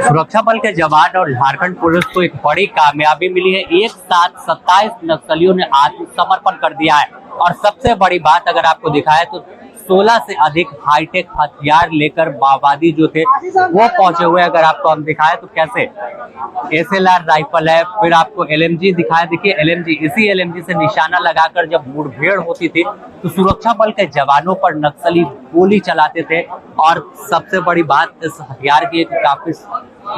सुरक्षा बल के जवान और झारखंड पुलिस को एक बड़ी कामयाबी मिली है। एक साथ 27 नक्सलियों ने आत्मसमर्पण कर दिया है। और सबसे बड़ी बात अगर आपको दिखाए तो 16 से अधिक हाईटेक हथियार लेकर माओवादी जो थे वो पहुंचे हुए। अगर आपको हम दिखाए तो कैसे SLR राइफल है, फिर आपको LMG दिखाया। देखिए LMG, इसी LMG से निशाना लगाकर जब मुठभेड़ होती थी तो सुरक्षा बल के जवानों पर नक्सली गोली चलाते थे। और सबसे बड़ी बात इस हथियार की काफी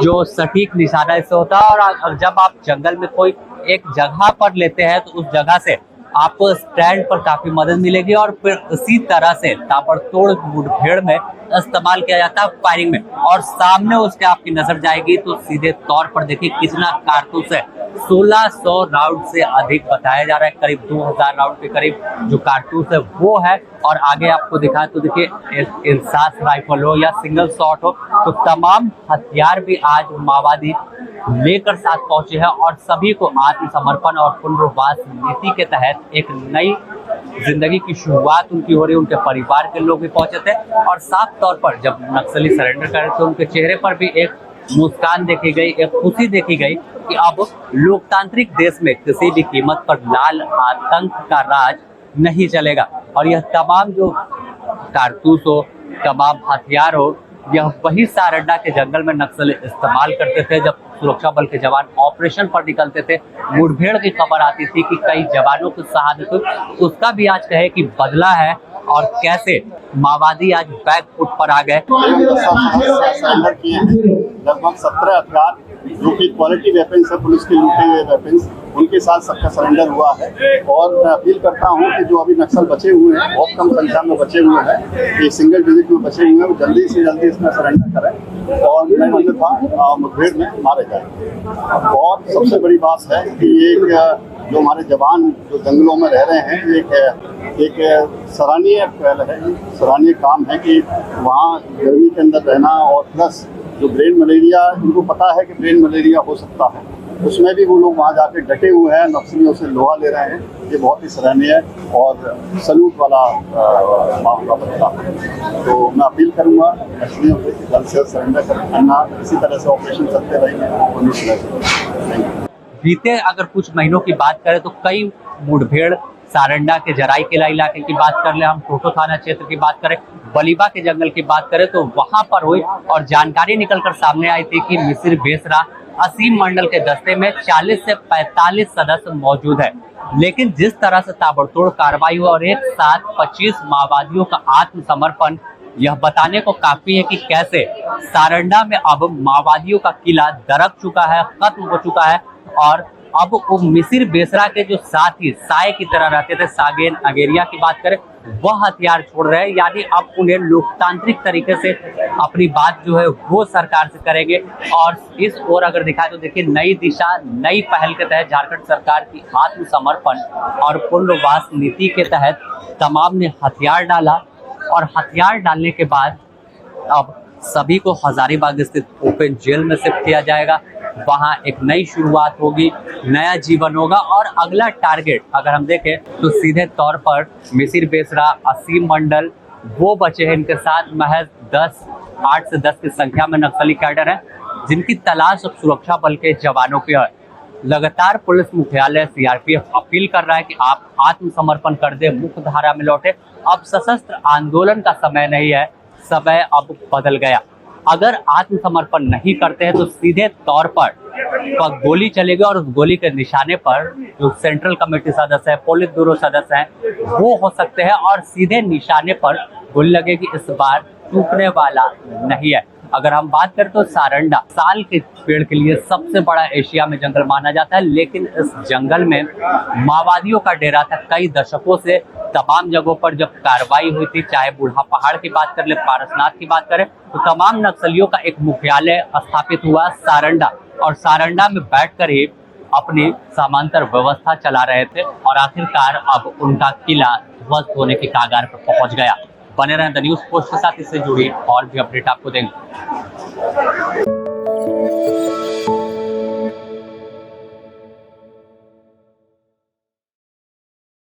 जो सटीक निशाना इससे होता है। और जब आप जंगल में कोई एक जगह पर लेते हैं तो उस जगह से आपको स्टैंड पर काफी मदद मिलेगी। और फिर इसी तरह से ताबड़तोड़ मुठभेड़ में इस्तेमाल किया जाता है फायरिंग में। और सामने उसके आपकी नजर जाएगी तो सीधे तौर पर देखिए कितना कारतूस है। 1600 राउंड से अधिक बताया जा रहा है, करीब 2000 राउंड के करीब जो कारतूस है वो है। और आगे आपको दिखाए तो देखिए इंसास राइफल हो या सिंगल शॉट हो, तो तमाम हथियार भी आज माओवादी लेकर साथ पहुंचे हैं। और सभी को आत्मसमर्पण और पुनर्वास नीति के तहत एक नई जिंदगी की शुरुआत उनकी हो रही है। उनके परिवार के लोग भी पहुंचे थे और साफ तौर पर जब नक्सली सरेंडर कर रहे थे उनके चेहरे पर भी एक मुस्कान देखी गई, एक खुशी देखी गई कि अब लोकतांत्रिक देश में किसी भी कीमत पर लाल आतंक का राज नहीं चलेगा। और यह तमाम जो कारतूस हो, तमाम हथियार हो, यह वही सारंडा के जंगल में नक्सली इस्तेमाल करते थे जब सुरक्षा बल के जवान ऑपरेशन पर निकलते थे। मुठभेड़ की खबर आती थी कि कई जवानों की शहादत हुई, उसका भी आज कहे कि बदला है। और कैसे माओवादी आज बैक फुट पर आ गए। सरेंडर किए हैं लगभग 17 हथियार जो कि क्वालिटी वेपन्स है, पुलिस के लूटे हुए वेपन्स, उनके साथ सबका सरेंडर हुआ है। और मैं अपील करता हूं कि जो अभी नक्सल बचे हुए हैं, बहुत कम संख्या में बचे हुए हैं, ये सिंगल डिजिट में बचे हुए हैं, वो जल्दी से जल्दी इसमें सरेंडर करें और अन्यथा मुठभेड़ में मारे जाए। और सबसे बड़ी बात है कि एक जो हमारे जवान जो जंगलों में रह रहे हैं, एक सराहनीय पहल है, सराहनीय काम है कि वहाँ गर्मी के अंदर रहना। और प्लस जो ब्रेन मलेरिया, उनको पता है कि ब्रेन मलेरिया हो सकता है, उसमें भी वो लोग वहाँ जाके डटे हुए हैं, नक्सलियों से लोहा ले रहे हैं। ये बहुत ही सराहनीय है और सल्यूट वाला मामला बनता है। तो मैं अपील करूँगा नक्सलियों से कि जल्द से सरेंडर करना, इसी तरह से ऑपरेशन चलते रहेंगे। बीते अगर कुछ महीनों की बात करें तो कई मुठभेड़ सारंडा के जराई किला इलाके की बात कर ले, हम टोटो थाना क्षेत्र की बात करें, बलीबा के जंगल की बात करें तो वहां पर हुई। और जानकारी निकलकर सामने आई थी कि मिसिर बेसरा असीम मंडल के दस्ते में 40 से 45 सदस्य मौजूद है। लेकिन जिस तरह से ताबड़तोड़ कार्रवाई हुई और एक साथ 25 माओवादियों का आत्मसमर्पण, यह बताने को काफी है कि कैसे सारंडा में अब माओवादियों का किला दरक चुका है, खत्म हो चुका है। और अब वो मिसिर बेसरा के जो साथी साय की तरह रहते थे, सागेन अगेरिया की बात करें, वह हथियार छोड़ रहे हैं। यानी अब उन्हें लोकतांत्रिक तरीके से अपनी बात जो है वो सरकार से करेंगे। और इस ओर अगर दिखाए तो देखिए नई दिशा, नई पहल के तहत झारखंड सरकार की आत्मसमर्पण और पुनर्वास नीति के तहत तमाम ने हथियार डाला। और हथियार डालने के बाद अब सभी को हजारीबाग स्थित ओपन जेल में शिफ्ट किया जाएगा। वहां एक नई शुरुआत होगी, नया जीवन होगा। और अगला टारगेट अगर हम देखें तो सीधे तौर पर मिसिर बेसरा, असीम मंडल वो बचे हैं। इनके साथ महज 8 से 10 की संख्या में नक्सली कैडर हैं जिनकी तलाश अब सुरक्षा बल के जवानों की है। लगातार पुलिस मुख्यालय CRPF अपील कर रहा है कि आप आत्मसमर्पण कर दे, मुख्य धारा में लौटे। अब सशस्त्र आंदोलन का समय नहीं है, समय अब बदल गया। अगर आत्मसमर्पण नहीं करते हैं तो सीधे तौर पर गोली चलेगी। और उस गोली के निशाने पर जो सेंट्रल कमेटी सदस्य है, पोलित ब्यूरो सदस्य हैं, वो हो सकते हैं। और सीधे निशाने पर गोली लगेगी, इस बार टूटने वाला नहीं है। अगर हम बात करें तो सारंडा साल के पेड़ के लिए सबसे बड़ा एशिया में जंगल माना जाता है। लेकिन इस जंगल में माओवादियों का डेरा था कई दशकों से। तमाम जगहों पर जब कार्रवाई हुई थी, चाहे बूढ़ा पहाड़ की बात कर ले, पारसनाथ की बात करें, तो तमाम नक्सलियों का एक मुख्यालय स्थापित हुआ सारंडा। और सारंडा में बैठकर ही अपनी समांतर व्यवस्था चला रहे थे। और आखिरकार अब उनका किला ध्वस्त होने के कागार पर पहुंच गया। बने रहें द न्यूज़ पोस्ट के साथ, इससे जुड़ी और भी अपडेट आपको देंगे।